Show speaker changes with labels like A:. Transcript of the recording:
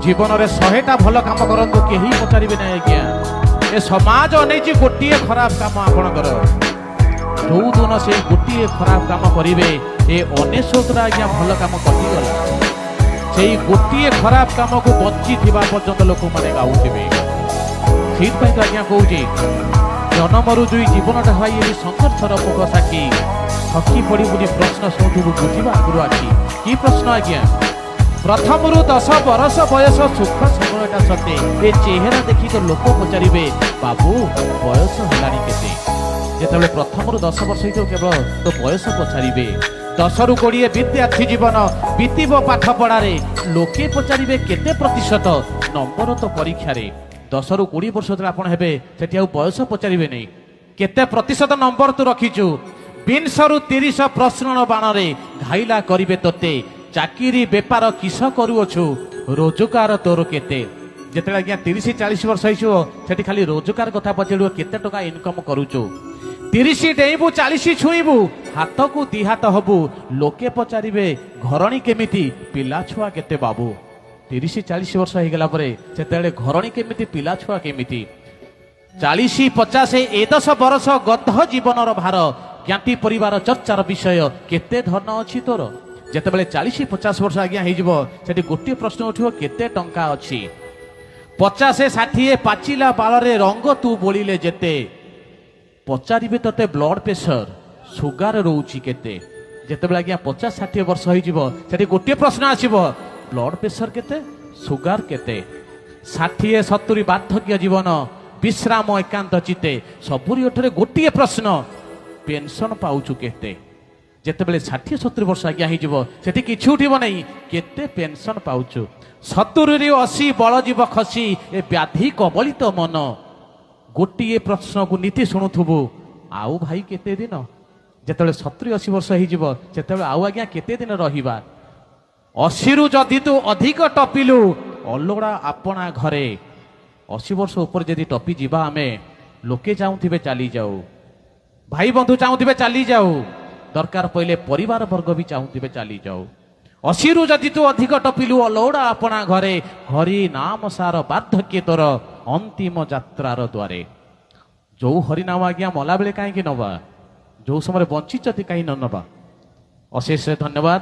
A: जीवन में 100टा भल काम करतु कहीं पचारे ना आज्ञा ए समाज अनेची गोटे खराब काम आपणकर जो दिन से गोटे खराब काम करेंगे ए 19 आज्ञा भल काम कटिगला से गोटे खराब काम को बंची पर्यंत लोक मैंने गाँवे से तो आज्ञा कहे जन्मरु दुई जीवनटा भाई संघर्षर मुख साक्षी थकी पड़ी बुझी प्रश्न शुणुबू बुझा आगु आखि कि प्रश्न आज्ञा प्रथम 10 बरस बयस सुख समयटा सते ए चेहरा देखी तो लोक पचारे बाबू बयस है जिते प्रथम 10 वर्ष हो केवल तो बयस पचारे 10 रु 20 विद्यार्थी जीवन बीतब पाठ पढ़ारे लोके पचारे केते प्रतिशत नंबर तो परीक्षा 10 रु 20 वर्ष जो आप से बयस पचारे नहीं केते प्रतिशत नंबर तू रखीचु 20 रु 30 प्रश्न बाण घाइला करिवे तोते चाकरी बेपार किस करुअछु रोजगार तोर केते जिते आज्ञा 30-40 वर्ष होती खाली रोजगार कथा पचार केते टका इनकम करुचु 30 डेबू 40 छुईबू हाथ को दी हाथ हबू लोके पचारे घरणी केमिति पिला छुआ केते बाबू 30-40 वर्ष हो गला से घरणी केमिति पिला छुआ केमिति 40-50 ए 10 बरस गध जीवन भार ज्ञाति परिवार चर्चार विषय केते धन अच्छी तोर जिते 40-50 वर्ष आज्ञा हो गोटे प्रश्न उठो केते टंका अच्छी 50-60 पाचिला बालरे रंग तू बोलिले जेते पचारे तोते ब्लड प्रेशर सुगार रोची केते जिते आज्ञा 50-60 वर्ष हो गोटे प्रश्न आसब ब्लड प्रेशर केते सुगार केते 60-70 बार्धक्य जीवन विश्राम एकांत चिते सबुरी ओठरे गोटे प्रश्न पेंशन पाउचु केते जिते 60-70 वर्ष आज्ञा हो कि उठब नहीं केते पेंशन पाउचु 70-80 बल जीव खसी ए व्याधि कबलित मन गोटे प्रश्न को नीति शुणुबू आउ भाई केते दिन जिते 70-80 वर्ष हो आउ आज्ञा केते दिन रहिबा 80 रु जदि तू अधिक टपिलु अलोड़ा आपणा घरे 80 वर्ष ऊपर जदि टपी जीवा आमे लोके चाहूथिबे चली जाऊ भाई बंधु चाहूथिबे चली जाऊ दरकार पहले परिवार वर्ग भी चाहूथिबे चली जाऊ 80 रु जदि तू अधिक टपिलु अलोड़ा आपणा घरे हरि नाम सार बार्धक्य तोर अंतिम यात्रार द्वारे जो हरिनाम आज्ञा मला बेले कहीं नवा जो समय बंची कहीं न नवा अशेष धन्यवाद।